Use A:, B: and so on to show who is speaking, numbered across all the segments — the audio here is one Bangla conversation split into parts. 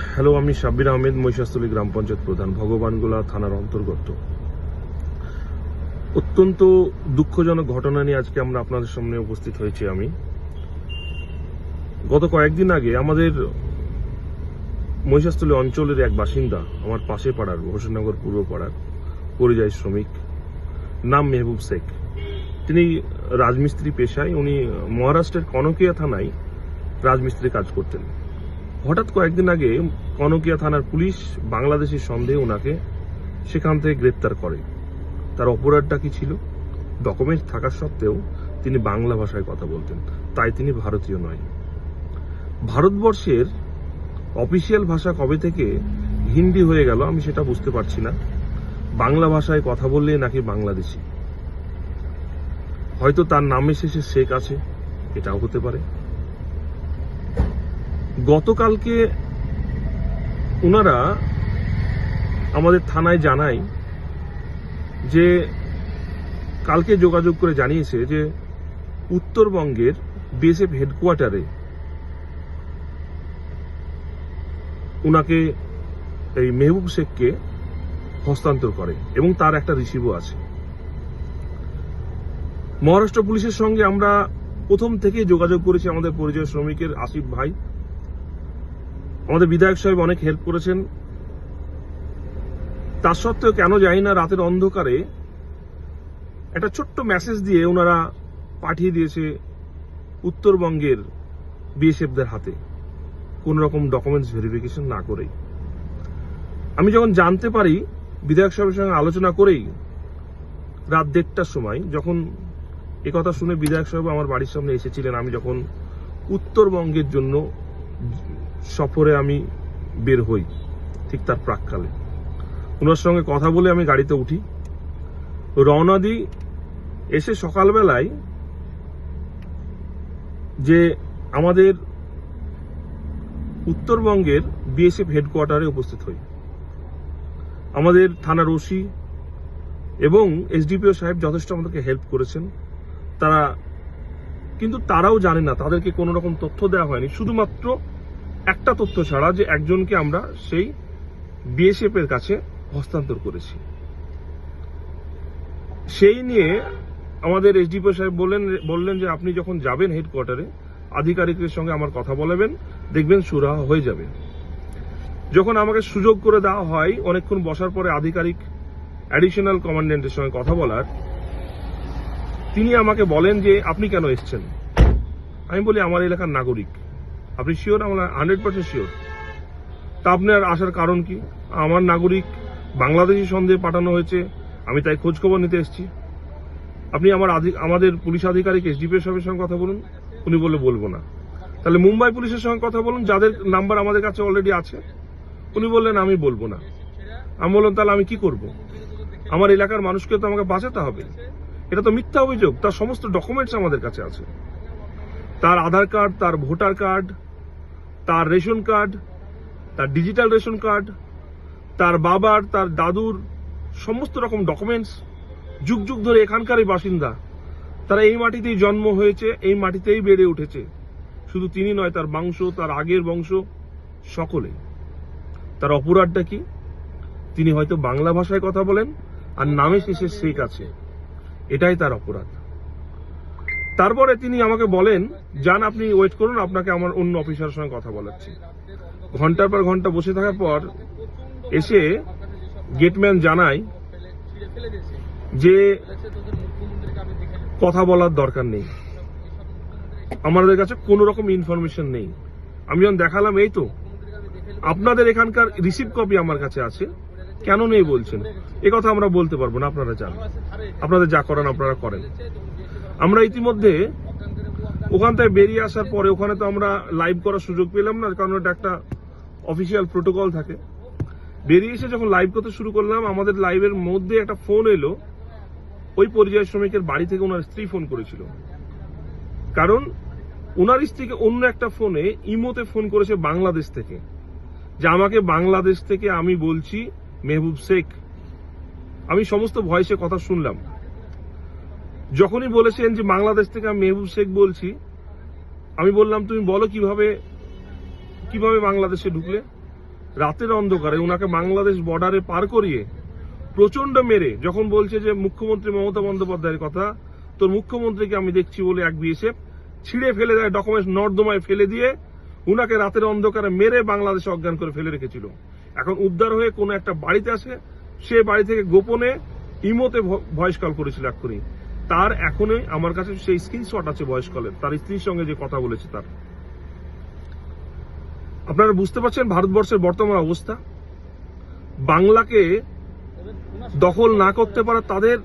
A: হ্যালো, আমি সাব্বির আহমেদ, মহিষাস্থলী গ্রাম পঞ্চায়েত প্রধান, ভগবানগোলা থানার অন্তর্গত। অত্যন্ত দুঃখজনক ঘটনা নিয়ে আজকে আমরা আপনাদের সামনে উপস্থিত হয়েছি। আমি গত কয়েকদিন আগে আমাদের মহিষাস্থলী অঞ্চলের এক বাসিন্দা, আমার পাশে পাড়ার হোসেননগর পূর্ব পাড়ার পরিযায়ী শ্রমিক, নাম মেহবুব শেখ। তিনি রাজমিস্ত্রি পেশায়, উনি মহারাষ্ট্রের কনকিয়া থানায় রাজমিস্ত্রি কাজ করতেন। হঠাৎ কয়েকদিন আগে কনকিয়া থানার পুলিশ বাংলাদেশি সন্দেহে ওনাকে সেখান থেকে গ্রেপ্তার করে। তার অপরাধটা কি ছিল? ডকুমেন্ট থাকা সত্ত্বেও তিনি বাংলা ভাষায় কথা বলতেন, তাই তিনি ভারতীয় নয়। ভারতবর্ষের অফিসিয়াল ভাষা কবে থেকে হিন্দি হয়ে গেল আমি সেটা বুঝতে পারছি না। বাংলা ভাষায় কথা বললে নাকি বাংলাদেশি। হয়তো তার নামে শেষে শেখ আছে, এটাও হতে পারে। গতকালকে ওনারা আমাদের থানায় জানায় যে কালকে যোগাযোগ করে জানিয়েছে যে উত্তরবঙ্গের বিএসএফ হেডকোয়ার্টারে ওনাকে, এই মেহবুব শেখকে হস্তান্তর করে এবং তার একটা রিসিভও আছে। মহারাষ্ট্র পুলিশের সঙ্গে আমরা প্রথম থেকেই যোগাযোগ করেছি। আমাদের পরিযায়ী শ্রমিকের আসিফ ভাই, আমাদের বিধায়ক সাহেব অনেক হেল্প করেছেন। তা সত্ত্বেও কেন জানি না রাতের অন্ধকারে একটা ছোট্ট মেসেজ দিয়ে ওনারা পাঠিয়ে দিয়েছে উত্তরবঙ্গের বিএসএফদের হাতে, কোন রকম ডকুমেন্টস ভেরিফিকেশন না করেই। আমি যখন জানতে পারি, বিধায়ক সাহেবের সঙ্গে আলোচনা করেই রাত 1:30টার সময়, যখন একথা শুনে বিধায়ক সাহেব আমার বাড়ির সামনে এসেছিলেন, আমি যখন উত্তরবঙ্গের জন্য সফরে আমি বের হই, ঠিক তার প্রাককালে ওনার সঙ্গে কথা বলে আমি গাড়িতে উঠি, রওনা দিই। এসে সকালবেলায় যে আমাদের উত্তরবঙ্গের বিএসএফ হেডকোয়ার্টারে উপস্থিত হই। আমাদের থানার ওসি এবং এসডিপিও সাহেব যথেষ্ট আমাদেরকে হেল্প করেছেন। কিন্তু তারাও জানে না, তাদেরকে কোনো রকম তথ্য দেওয়া হয়নি, শুধুমাত্র একটা তথ্য ছাড়া, যে একজনকে আমরা সেই বিএসএফ এর কাছে হস্তান্তর করেছি। সেই নিয়ে আমাদের এসডিপিও সাহেব বললেন যে আপনি যখন যাবেন হেডকোয়ার্টারে, আধিকারিকের সঙ্গে আমার কথা বলাবেন, দেখবেন সুরাহা হয়ে যাবে। যখন আমাকে সুযোগ করে দেওয়া হয় অনেকক্ষণ বসার পরে আধিকারিক অ্যাডিশনাল কমান্ড্যান্টের সঙ্গে কথা বলার, তিনি আমাকে বলেন যে আপনি কেন এসছেন? আমি বলি আমার এলাকার নাগরিক। আপনি শিওর? আমরা 100% শিওর। তা আপনার আসার কারণ কি? আমার নাগরিক বাংলাদেশি সন্দেহে পাঠানো হয়েছে, আমি তাই খোঁজ খবর নিতে এসেছি। আপনি আমাদের পুলিশ আধিকারিক এসডিপিও সাহেবের সঙ্গে কথা বলুন। উনি বলবো না। তাহলে মুম্বাই পুলিশের সঙ্গে কথা বলুন, যাদের নাম্বার আমাদের কাছে অলরেডি আছে। উনি বললেন আমি বলবো না। আমি বললাম তাহলে আমি কি করব? আমার এলাকার মানুষকে তো আমাকে বাঁচাতে হবে। এটা তো মিথ্যা অভিযোগ। তার সমস্ত ডকুমেন্টস আমাদের কাছে আছে, তার আধার কার্ড, তার ভোটার কার্ড, তার রেশন কার্ড, তার ডিজিটাল রেশন কার্ড, তার বাবার, তার দাদুর সমস্ত রকম ডকুমেন্টস। যুগ যুগ ধরে এখানকারই বাসিন্দা, তারা এই মাটিতেই জন্ম হয়েছে, এই মাটিতেই বেড়ে উঠেছে। শুধু তিনি নয়, তার বংশ, তার আগের বংশ, সকলেই। তার অপরাধটা কি? তিনি হয়তো বাংলা ভাষায় কথা বলেন আর নামে শেষে শেখ আছে, এটাই তার অপরাধ। তারপরে তিনি আমাকে বলেন, যান আপনি ওয়েট করুন, আপনাকে আমার অন্য অফিসারের সঙ্গে কথা বলাচ্ছি। ঘন্টার পর ঘন্টা বসে থাকার পর এসে গেটম্যান জানায় যে কথা বলার দরকার নেই, আমাদের কাছে কোনো রকম ইনফরমেশন নেই। আমি যখন দেখালাম, এই তো আপনাদের এখানকার রিসিভ কপি আমার কাছে আছে, কেন নেই বলছেন? এ কথা আমরা বলতে পারবো না, আপনারা জানেন, আপনাদের যা করেন আপনারা করেন। আমরা ইতিমধ্যে ওখান থেকে বেরিয়ে আসার পরে, ওখানে তো আমরা লাইভ করার সুযোগ পেলাম না, কারণ ওটা একটা অফিসিয়াল প্রোটোকল থাকে। বেরিয়ে এসে যখন লাইভ করতে শুরু করলাম, আমাদের লাইভের মধ্যে একটা ফোন এলো, ওই পরিযায়ী শ্রমিকের বাড়ি থেকে ওনার স্ত্রী ফোন করেছিল। কারণ ওনার স্ত্রীকে অন্য একটা ফোনে, ইমোতে ফোন করেছে বাংলাদেশ থেকে, যে আমাকে বাংলাদেশ থেকে আমি বলছি মেহবুব শেখ। আমি সমস্ত ভয়েসে কথা শুনলাম। যখনই বলেছেন যে বাংলাদেশ থেকে আমি মেহবুব শেখ বলছি, আমি বললাম তুমি বলো কিভাবে বাংলাদেশে ঢুকলে? রাতের অন্ধকারে ওনাকে বাংলাদেশ বর্ডারে পার করিয়ে প্রচন্ড মেরে যখন বলছে যে মুখ্যমন্ত্রী মমতা বন্দ্যোপাধ্যায়ের কথা, তোর মুখ্যমন্ত্রীকে আমি দেখছি বলে এক বিএসএফ ছিঁড়ে ফেলে দেয়, ডকুমেন্টস নর্দমায় ফেলে দিয়ে উনাকে রাতের অন্ধকারে মেরে বাংলাদেশে অজ্ঞান করে ফেলে রেখেছিল। এখন উদ্ধার হয়ে কোনো একটা বাড়িতে আসে, সে বাড়ি থেকে গোপনে ইমোতে ভয়েস কল করেছিল এক্ষুনি। তার এখনই আমার কাছে সেই স্ক্রিনশট আছে ভয়েস কলের, তার স্ত্রীর সঙ্গে যে কথা বলেছে তার। আপনারা বুঝতে পারছেন ভারতবর্ষের বর্তমান অবস্থা। বাংলাকে দখল না করতে পারা তাদের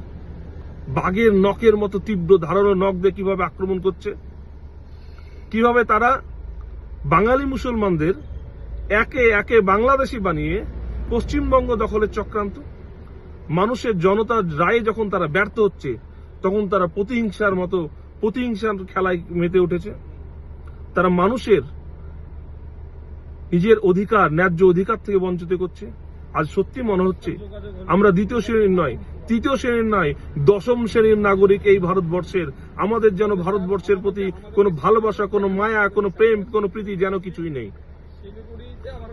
A: বাঘের নখের মতো তীব্র ধারালো নখ দিয়ে কিভাবে আক্রমণ করছে, কিভাবে তারা বাঙালি মুসলমানদের একে একে বাংলাদেশি বানিয়ে পশ্চিমবঙ্গ দখলের চক্রান্ত। মানুষের জনতার রায়ে যখন তারা ব্যর্থ হচ্ছে তখন তারা প্রতিহিংসার খেলায় মেতে উঠেছে। তারা মানুষের নিজের অধিকার, ন্যায্য অধিকার থেকে বঞ্চিত করছে। আজ সত্যি মনে হচ্ছে আমরা দ্বিতীয় শ্রেণীর নয়, তৃতীয় শ্রেণীর নয়, দশম শ্রেণীর নাগরিক এই ভারতবর্ষের। আমাদের যেন ভারতবর্ষের প্রতি কোনো ভালোবাসা, কোনো মায়া, কোনো প্রেম, কোনো প্রীতি যেন কিছুই নেই।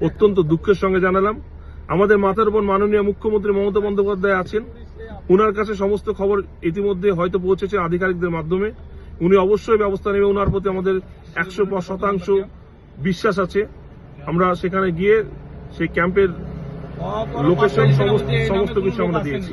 A: অত্যন্ত দুঃখের সঙ্গে জানালাম আমাদের মাথার উপর মাননীয় মুখ্যমন্ত্রী মমতা বন্দ্যোপাধ্যায় আছেন। উনার কাছে সমস্ত খবর ইতিমধ্যে হয়তো পৌঁছেছে আধিকারিকদের মাধ্যমে। উনি অবশ্যই ব্যবস্থা নেবে। উনার প্রতি আমাদের 100% বিশ্বাস আছে। আমরা সেখানে গিয়ে সেই ক্যাম্পের লোকেশন সমস্ত কিছু আমরা দিয়েছি।